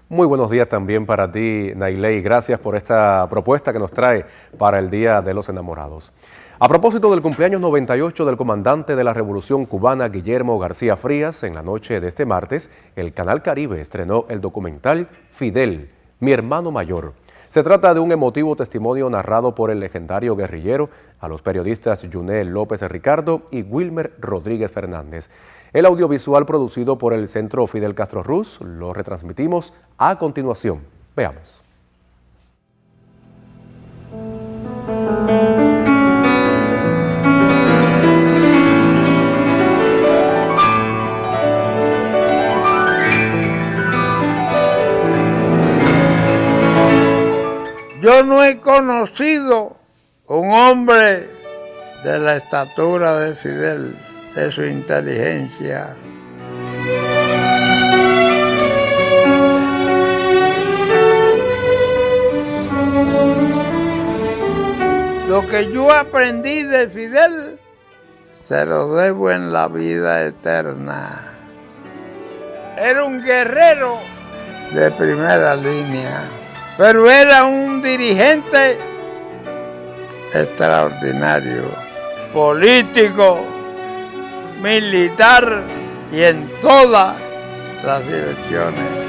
Muy buenos días también para ti, Nailey. Gracias por esta propuesta que nos trae para el Día de los Enamorados. A propósito del cumpleaños 98 del comandante de la Revolución Cubana, Guillermo García Frías, en la noche de este martes, el Canal Caribe estrenó el documental Fidel, mi hermano mayor. Se trata de un emotivo testimonio narrado por el legendario guerrillero a los periodistas Yunel López Ricardo y Wilmer Rodríguez Fernández. El audiovisual producido por el Centro Fidel Castro Ruz lo retransmitimos a continuación. Veamos. Yo no he conocido un hombre de la estatura de Fidel, de su inteligencia. Lo que yo aprendí de Fidel, se lo debo en la vida eterna. Era un guerrero de primera línea, pero era un dirigente extraordinario, político, militar y en todas las direcciones.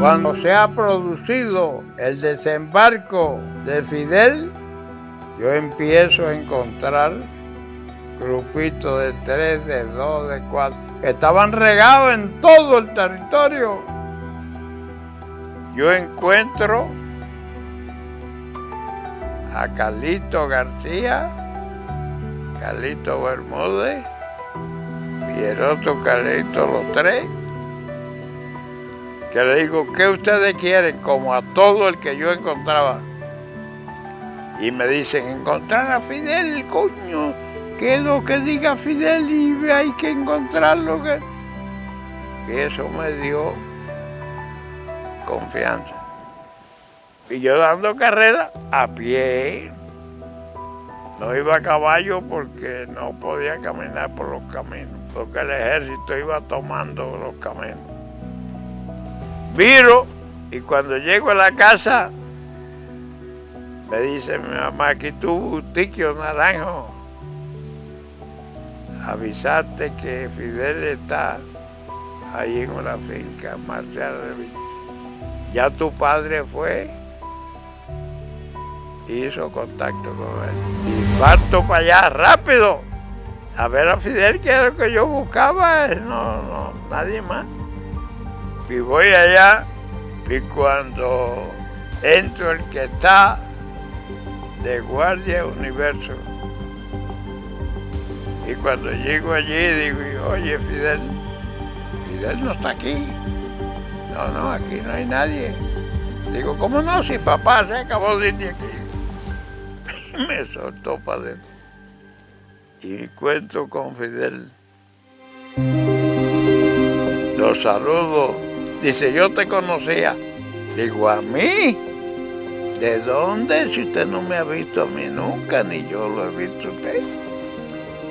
Cuando se ha producido el desembarco de Fidel, yo empiezo a encontrar grupitos de 3, de 2, de 4, que estaban regados en todo el territorio. Yo encuentro a Carlito García, Carlito Bermúdez, Pieroto Carlito, los tres, que le digo, ¿qué ustedes quieren? Como a todo el que yo encontraba. Y me dicen, encontrar a Fidel, coño, ¿qué es lo que diga Fidel? Y hay que encontrarlo. Y eso me dio confianza. Y yo dando carrera a pie. No iba a caballo porque no podía caminar por los caminos, porque el ejército iba tomando los caminos. Viro, y cuando llego a la casa, me dice mi mamá, aquí tu tiquio naranjo, avisarte que Fidel está ahí en una finca, Marcial. Ya tu padre fue, hizo contacto con él. Y parto para allá rápido, a ver a Fidel, que era lo que yo buscaba, no, nadie más. Y voy allá, y cuando entro el que está de guardia Universo, y cuando llego allí digo, oye Fidel no está aquí. No, aquí no hay nadie. Digo, ¿cómo no? Si papá se acabó de ir aquí. Me soltó para adentro. Y encuentro con Fidel. Lo saludo. Dice, yo te conocía. Digo, ¿a mí? ¿De dónde? Si usted no me ha visto a mí nunca, ni yo lo he visto a usted.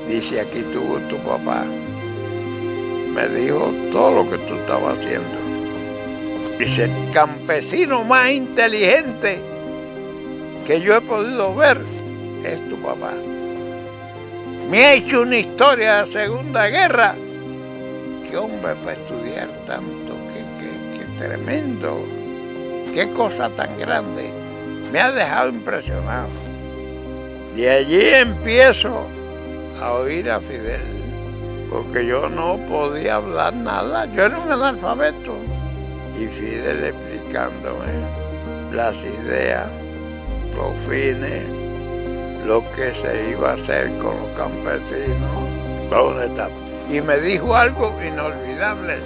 Dice, aquí estuvo tu papá. Me dijo todo lo que tú estabas haciendo. Dice, el campesino más inteligente que yo he podido ver es tu papá. Me ha hecho una historia de la Segunda Guerra. Qué hombre para estudiar tanto. Tremendo, qué cosa tan grande, me ha dejado impresionado. Y allí empiezo a oír a Fidel, porque yo no podía hablar nada, yo era un analfabeto. Y Fidel explicándome las ideas los fines, lo que se iba a hacer con los campesinos, ¿dónde está? Y me dijo algo inolvidable.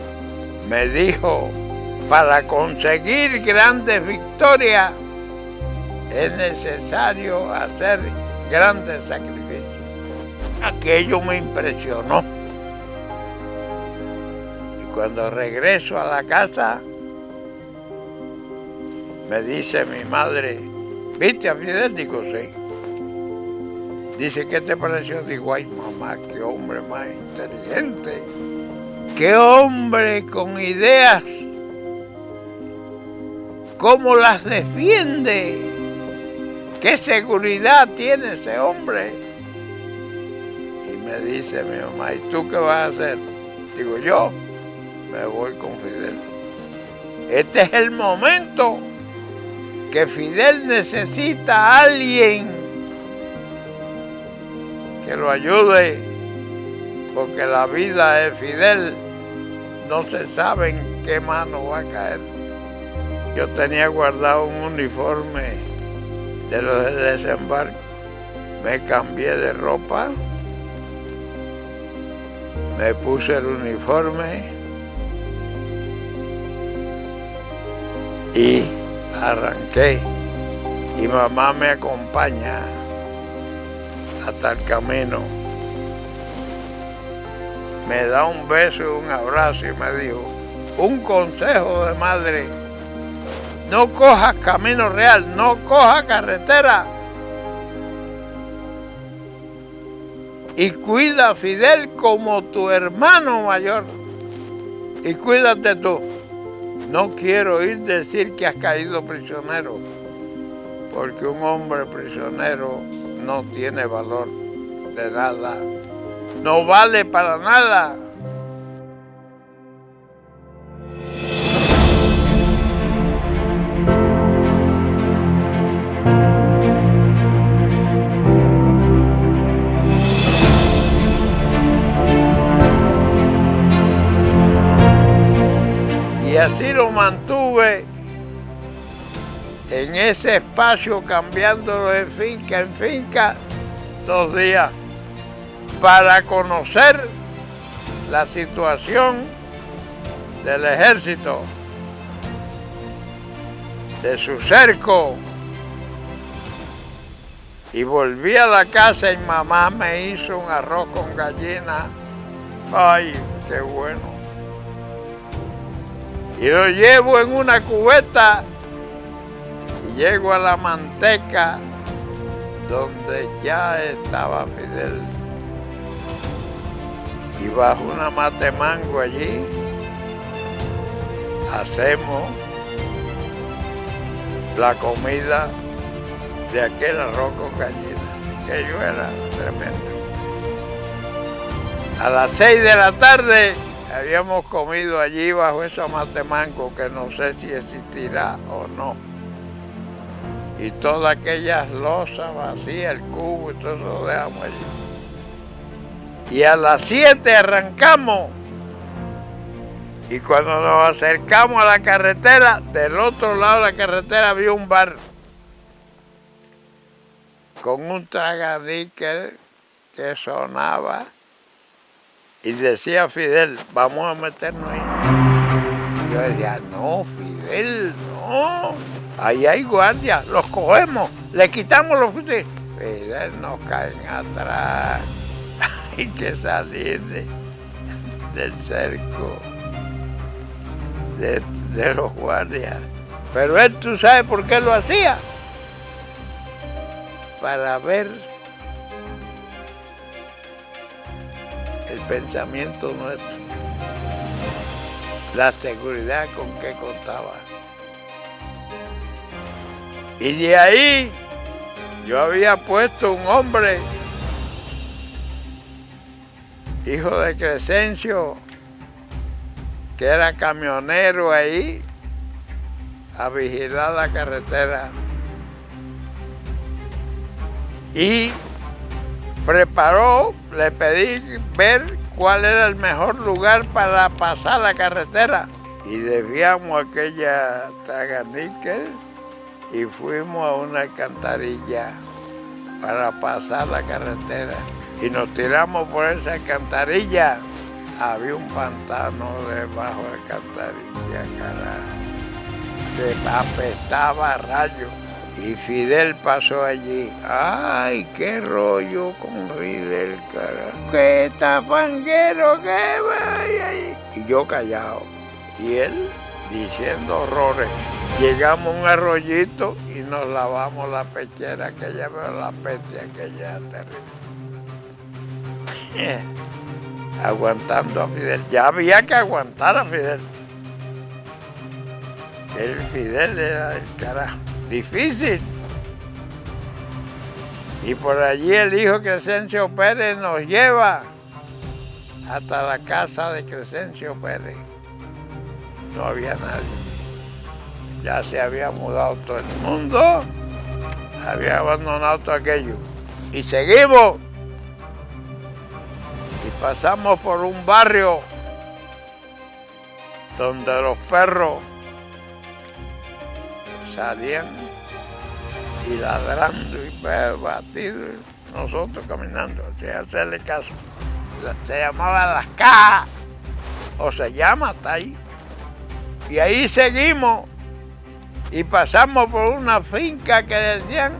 Me dijo, para conseguir grandes victorias es necesario hacer grandes sacrificios. Aquello me impresionó. Y cuando regreso a la casa, me dice mi madre, ¿viste a Fidel? Digo, sí. Dice, ¿qué te pareció? Digo, ay mamá, qué hombre más inteligente. Qué hombre con ideas. ¿Cómo las defiende? ¿Qué seguridad tiene ese hombre? Y me dice mi mamá, ¿y tú qué vas a hacer? Digo, yo me voy con Fidel. Este es el momento que Fidel necesita a alguien que lo ayude, porque la vida de Fidel no se sabe en qué mano va a caer. Yo tenía guardado un uniforme de los del desembarco, me cambié de ropa, me puse el uniforme y arranqué, y mamá me acompaña hasta el camino. Me da un beso y un abrazo y me dijo, un consejo de madre, no cojas camino real, no cojas carretera. Y cuida a Fidel como tu hermano mayor. Y cuídate tú. No quiero oír decir que has caído prisionero, porque un hombre prisionero no tiene valor de nada. No vale para nada. Y así lo mantuve en ese espacio, cambiándolo de finca en finca, 2 días, para conocer la situación del ejército, de su cerco. Y volví a la casa y mamá me hizo un arroz con gallina. ¡Ay, qué bueno! Y lo llevo en una cubeta y llego a la manteca donde ya estaba Fidel. Y bajo una mata de mango allí hacemos la comida de aquel arroz con gallina, que yo era tremendo. A las 6 de la tarde habíamos comido allí bajo esa mata de mango, que no sé si existirá o no. Y todas aquellas losas vacías, el cubo y todo eso lo dejamos allí. Y a las 7 arrancamos. Y cuando nos acercamos a la carretera, del otro lado de la carretera había un bar con un traganíquel que sonaba y decía Fidel, vamos a meternos ahí. Y yo decía, no, Fidel, no, ahí hay guardias, los cogemos, le quitamos los fusiles. Fidel, nos caen atrás, hay que salir del cerco de los guardias. Pero él, ¿tú sabes por qué lo hacía? Para ver el pensamiento nuestro, la seguridad con que contaba. Y de ahí yo había puesto un hombre, hijo de Crescencio, que era camionero ahí, a vigilar la carretera. Y preparó, le pedí ver cuál era el mejor lugar para pasar la carretera. Y desviamos aquella traganíquel y fuimos a una alcantarilla para pasar la carretera. Y nos tiramos por esa alcantarilla. Había un pantano debajo de la alcantarilla, carajo. Se apestaba a rayos. Y Fidel pasó allí. ¡Ay, qué rollo con Fidel, carajo! ¡Qué tafanguero, qué vaya! Y yo callado. Y él diciendo horrores. Llegamos a un arroyito y nos lavamos la pechera, aquella, la peste aquella terrible. Aguantando a Fidel. Ya había que aguantar a Fidel. El Fidel era el carajo. Difícil. Y por allí el hijo Crescencio Pérez nos lleva hasta la casa de Crescencio Pérez. No había nadie. Ya se había mudado todo el mundo. Había abandonado todo aquello. Y seguimos. Y pasamos por un barrio donde los perros salían y ladrando y batidos, nosotros caminando sin hacerle caso. Se llamaba Las Cajas, o se llama hasta ahí. Y ahí seguimos y pasamos por una finca que decían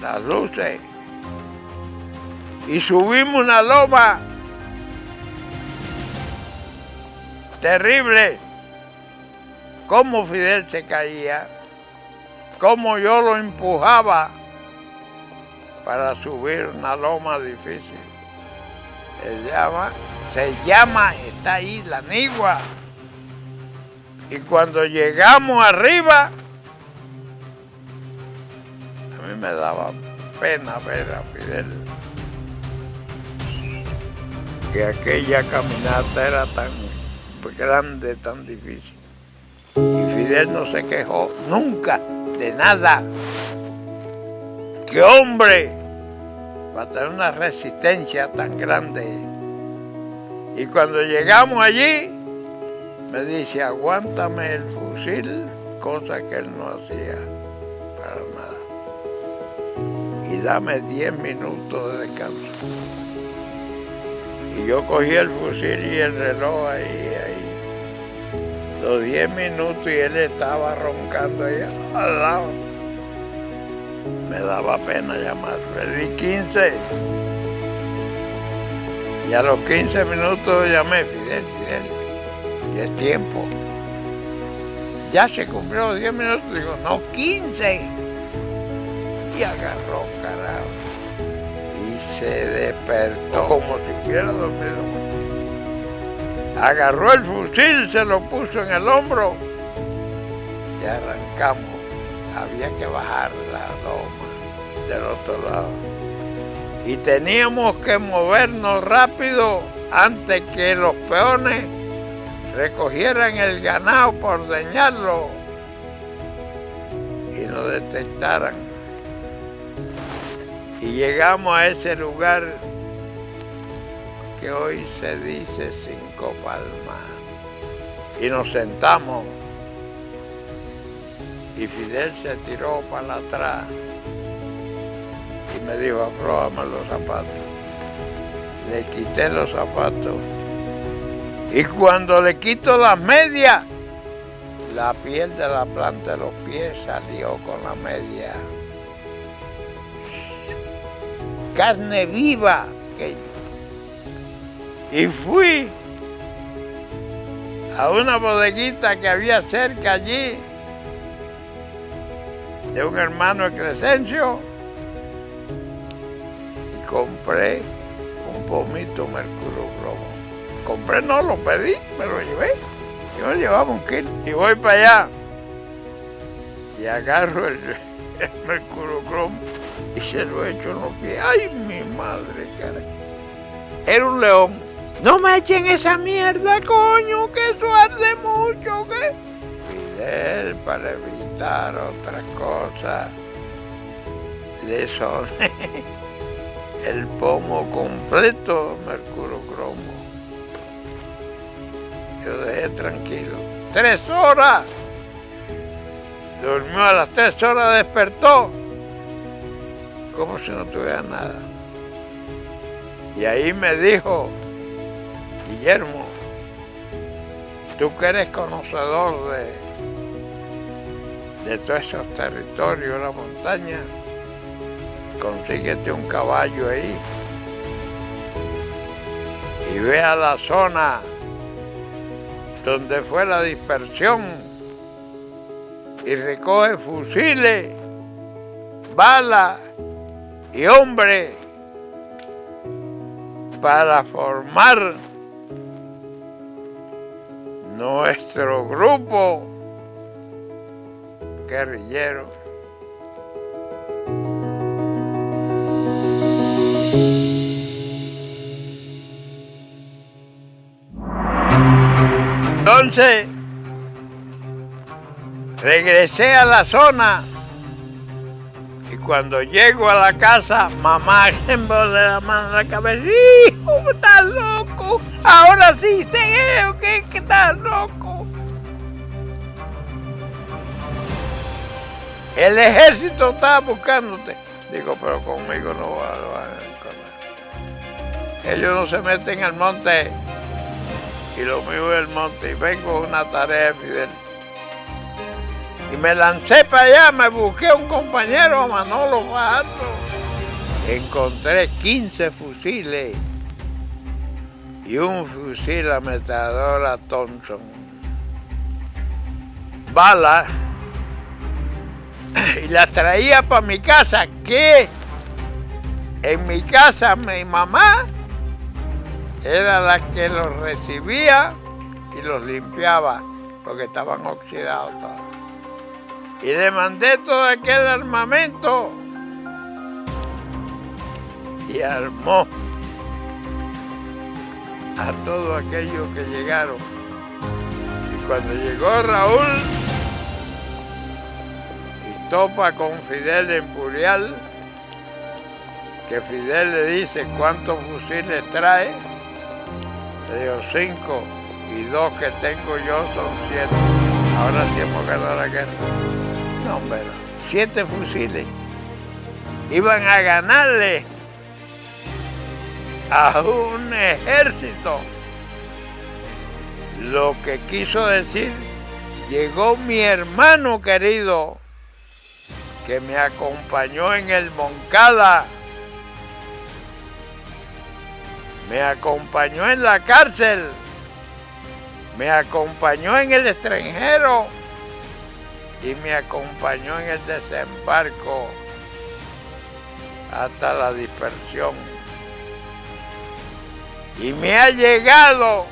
Las Luces y subimos una loma terrible. Cómo Fidel se caía, cómo yo lo empujaba para subir una loma difícil. Se llama, está ahí, La Nigua. Y cuando llegamos arriba, a mí me daba pena ver a Fidel, que aquella caminata era tan grande, tan difícil. Y Fidel no se quejó nunca de nada. ¡Qué hombre! Para tener una resistencia tan grande. Y cuando llegamos allí, me dice, aguántame el fusil, cosa que él no hacía para nada. Y dame 10 minutos de descanso. Y yo cogí el fusil y el reloj ahí. Los 10 minutos y él estaba roncando allá al lado. Me daba pena llamarlo. Le di 15. Y a los 15 minutos llamé, Fidel. Y es tiempo. Ya se cumplió los 10 minutos. Digo, no, 15. Y agarró, carajo. Y se despertó como si hubiera dormido. Agarró el fusil, se lo puso en el hombro y arrancamos. Había que bajar la loma del otro lado. Y teníamos que movernos rápido antes que los peones recogieran el ganado por ordeñarlo y nos detectaran. Y llegamos a ese lugar que hoy se dice Cinco Palmas. Y nos sentamos. Y Fidel se tiró para atrás y me dijo, aflójame los zapatos. Le quité los zapatos. Y cuando le quito las medias, la piel de la planta de los pies salió con la media. Carne viva aquello. Y fui a una bodeguita que había cerca allí, de un hermano de Crescencio, y compré un pomito mercurio cromo. Compré, no lo pedí, me lo llevé. Yo llevaba 1 kilo y voy para allá y agarro el mercurio cromo y se lo echo en los pies. ¡Ay, mi madre, caray! Era un león. No me echen esa mierda, coño, que eso arde mucho, ¿qué? Fidel, para evitar otras cosas, le soné el pomo completo, mercurio cromo. Yo dejé tranquilo. 3 horas Durmió, a las 3 horas despertó, como si no tuviera nada. Y ahí me dijo: Guillermo, tú que eres conocedor de todos esos territorios de la montaña, consíguete un caballo ahí y ve a la zona donde fue la dispersión y recoge fusiles, balas y hombres para formar nuestro grupo guerrillero. Entonces regresé a la zona y cuando llego a la casa, mamá se me pone la mano en la cabeza: ¡hijo, estás loco! Ahora sí sé que estás loco. El ejército estaba buscándote. Digo, pero conmigo no van a encontrar. Ellos no se meten al monte y lo mío es el monte. Y vengo a una tarea de Fidel. Y me lancé para allá, me busqué a un compañero, a Manolo Fajardo. Encontré 15 fusiles y un fusil ametralladora Thompson. Balas. Y las traía para mi casa, que en mi casa mi mamá era la que los recibía y los limpiaba porque estaban oxidados todos. Y le mandé todo aquel armamento y armó a todos aquellos que llegaron. Y cuando llegó Raúl y topa con Fidel en Purial, que Fidel le dice: ¿cuántos fusiles trae? Le digo: 5, y 2 que tengo yo son 7. Ahora sí hemos ganado la guerra. No, hombre, 7 fusiles. Iban a ganarle a un ejército. Lo que quiso decir, llegó mi hermano querido, que me acompañó en el Moncada, me acompañó en la cárcel, me acompañó en el extranjero y me acompañó en el desembarco hasta la dispersión. Y me ha llegado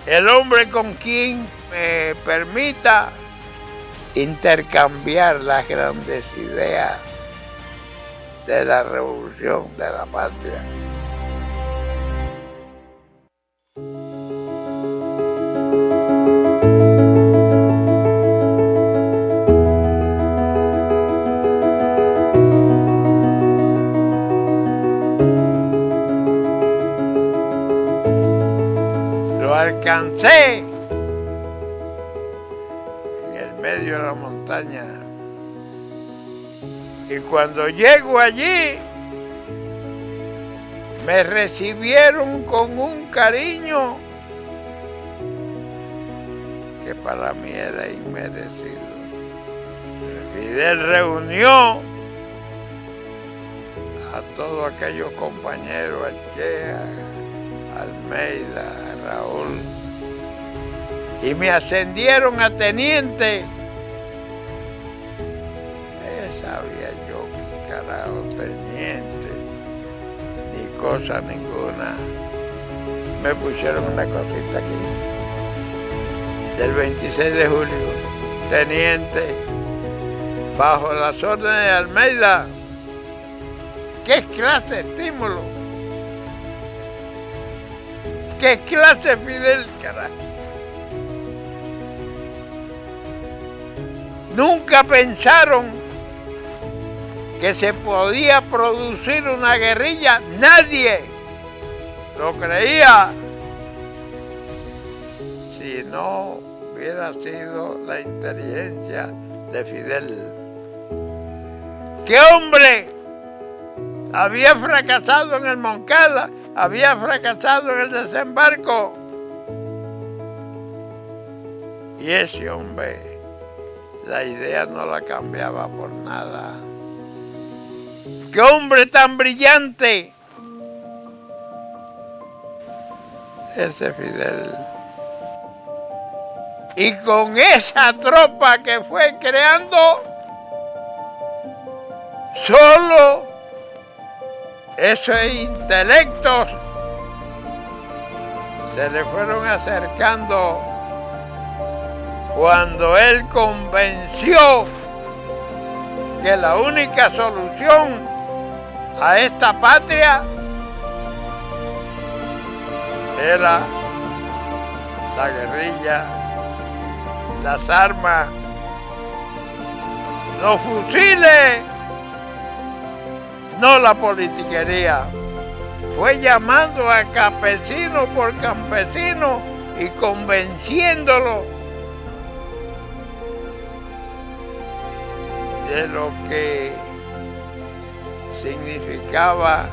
el hombre con quien me permita intercambiar las grandes ideas de la revolución de la patria. Lo alcancé en el medio de la montaña. Y cuando llego allí, me recibieron con un cariño que para mí era inmerecido. Fidel reunió a todos aquellos compañeros, a Che, a Almeida, a Raúl, y me ascendieron a teniente. Sabía yo qué carajo, teniente, ni cosa ninguna. Me pusieron una cosita aquí, del 26 de julio, teniente, bajo las órdenes de Almeida. ¿Qué clase de estímulo? ¿Qué clase de Fidel, carajo? Nunca pensaron que se podía producir una guerrilla. Nadie lo creía si no hubiera sido la inteligencia de Fidel. ¿Qué hombre había fracasado en el Moncada? Había fracasado en el desembarco. Y ese hombre, la idea no la cambiaba por nada. ¡Qué hombre tan brillante! Ese Fidel. Y con esa tropa que fue creando, solo esos intelectos se le fueron acercando cuando él convenció que la única solución a esta patria era la guerrilla, las armas, los fusiles, no la politiquería. Fue llamando a campesino por campesino y convenciéndolo de lo que significaba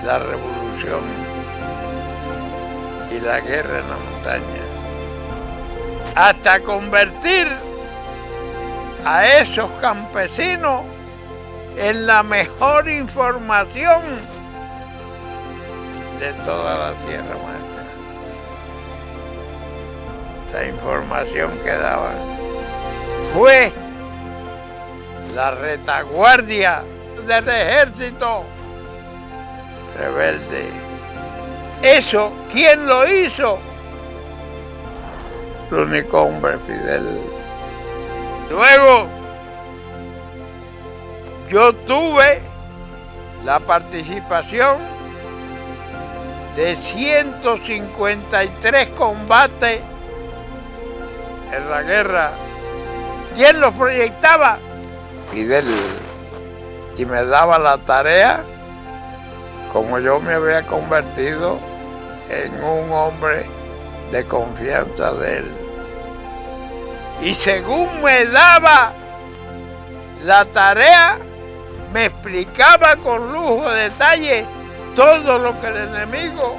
la revolución y la guerra en la montaña, hasta convertir a esos campesinos en la mejor información de toda la Sierra Maestra. La información que daban fue la retaguardia del ejército rebelde. Eso, ¿quién lo hizo? El único hombre, Fidel. Luego, yo tuve la participación de 153 combates en la guerra. ¿Quién los proyectaba? Fidel. Y me daba la tarea, como yo me había convertido en un hombre de confianza de él. Y según me daba la tarea, me explicaba con lujo de detalle todo lo que el enemigo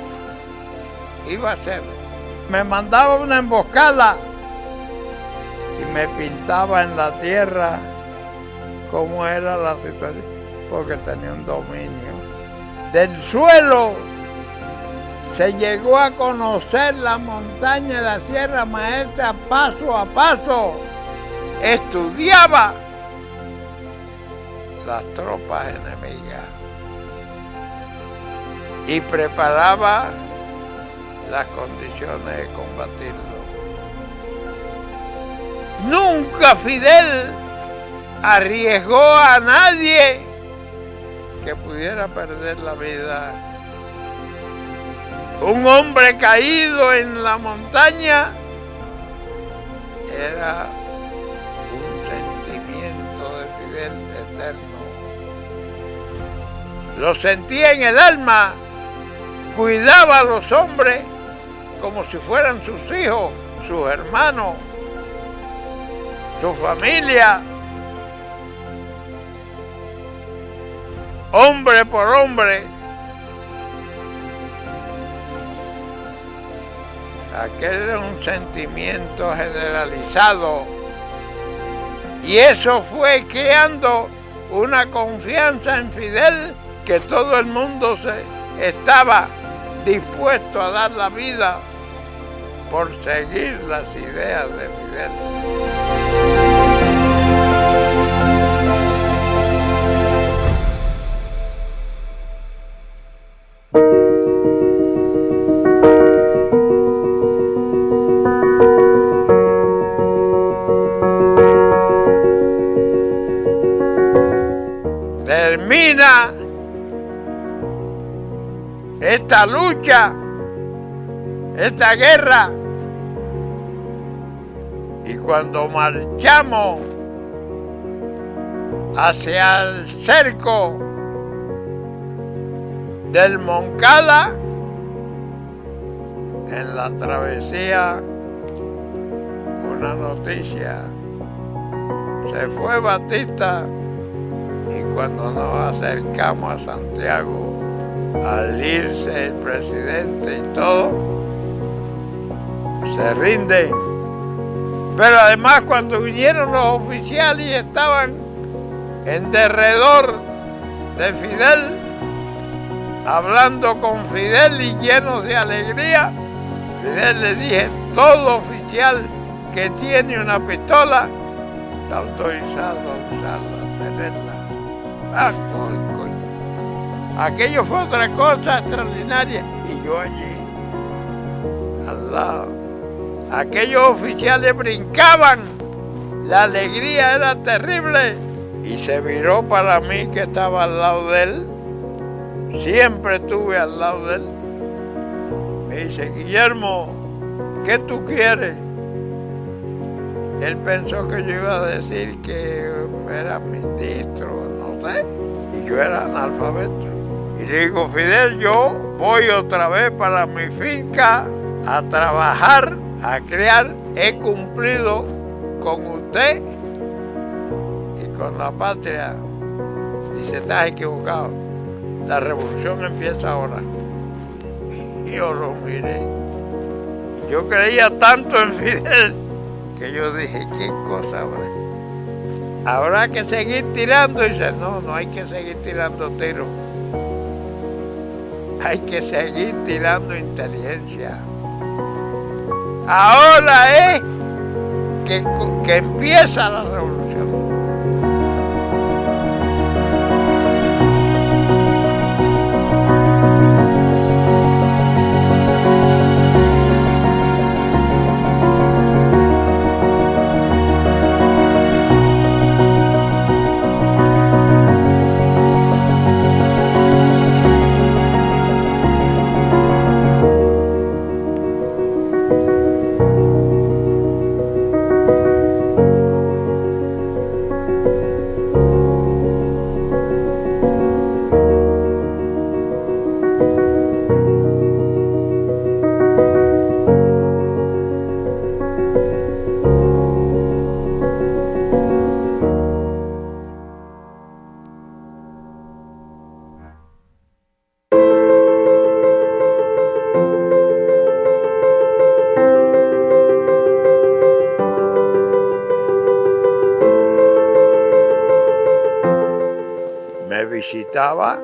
iba a hacer. Me mandaba una emboscada y me pintaba en la tierra cómo era la situación, porque tenía un dominio. Del suelo se llegó a conocer la montaña de la Sierra Maestra paso a paso. Estudiaba las tropas enemigas y preparaba las condiciones de combatirlo. Nunca Fidel arriesgó a nadie que pudiera perder la vida. Un hombre caído en la montaña era un sentimiento de Fidel eterno. Lo sentía en el alma, cuidaba a los hombres como si fueran sus hijos, sus hermanos, su familia. Hombre por hombre. Aquel era un sentimiento generalizado. Y eso fue creando una confianza en Fidel que todo el mundo estaba dispuesto a dar la vida por seguir las ideas de Fidel. Termina esta lucha, esta guerra, y cuando marchamos hacia el cerco del Moncada, en la travesía una noticia. Se fue Batista y cuando nos acercamos a Santiago, al irse el presidente y todo, se rinde. Pero además cuando vinieron los oficiales y estaban en derredor de Fidel, hablando con Fidel y llenos de alegría, Fidel le dije, todo oficial que tiene una pistola está autorizado a usarla, tenerla. Ah, coño. Aquello fue otra cosa extraordinaria y yo allí, al lado. Aquellos oficiales brincaban, la alegría era terrible y se viró para mí que estaba al lado de él. Siempre estuve al lado de él. Me dice, Guillermo, ¿qué tú quieres? Él pensó que yo iba a decir que era ministro, no sé, y yo era analfabeto. Y le digo, Fidel, yo voy otra vez para mi finca a trabajar, a crear. He cumplido con usted y con la patria. Dice, estás equivocado. La revolución empieza ahora. Y yo lo miré. Yo creía tanto en Fidel que yo dije, ¿qué cosa habrá? Habrá que seguir tirando. Y dice, no hay que seguir tirando tiros. Hay que seguir tirando inteligencia. Ahora es que empieza la revolución. Me visitaba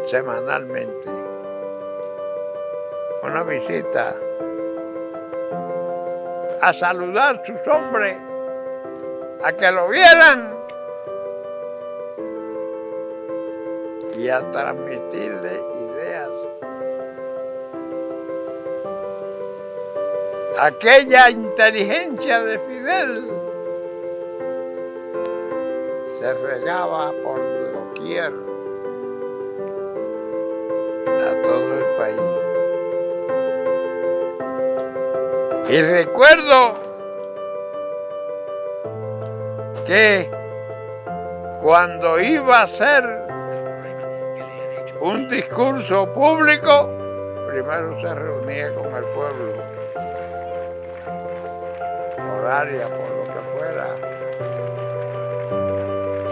semanalmente. Una visita a saludar a sus hombres, a que lo vieran y a transmitirle ideas. Aquella inteligencia de Fidel se regaba por doquier a todo el país. Y recuerdo que cuando iba a hacer un discurso público, primero se reunía con el pueblo, por área, por lo que fuera.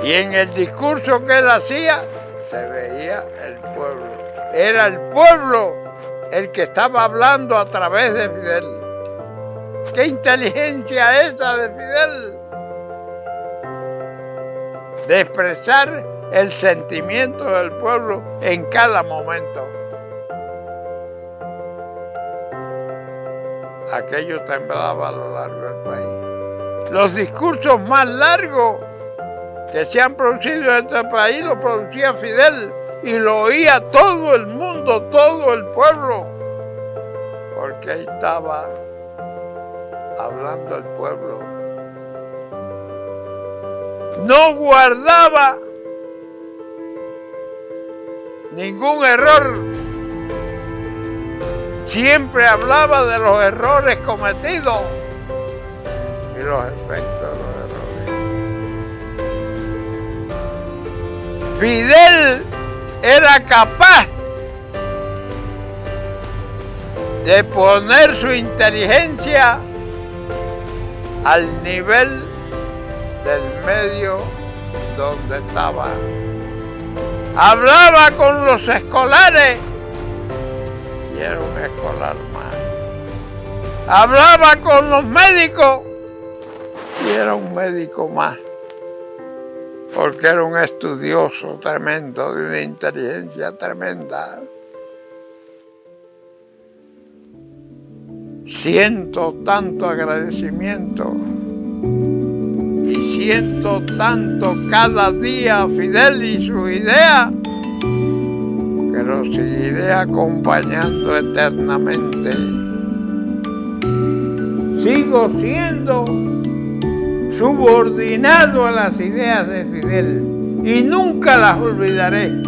Y en el discurso que él hacía, se veía el pueblo. Era el pueblo el que estaba hablando a través de Fidel. ¡Qué inteligencia esa de Fidel! De expresar el sentimiento del pueblo en cada momento. Aquello temblaba a lo largo del país. Los discursos más largos que se han producido en este país lo producía Fidel y lo oía todo el mundo, todo el pueblo, porque ahí estaba hablando el pueblo. No guardaba ningún error. Siempre hablaba de los errores cometidos y los efectos de los errores. Fidel era capaz de poner su inteligencia al nivel del medio donde estaba. Hablaba con los escolares y era un escolar más. Hablaba con los médicos y era un médico más. Porque era un estudioso tremendo, de una inteligencia tremenda. Siento tanto agradecimiento y siento tanto cada día a Fidel y su idea que lo seguiré acompañando eternamente. Sigo siendo subordinado a las ideas de Fidel y nunca las olvidaré.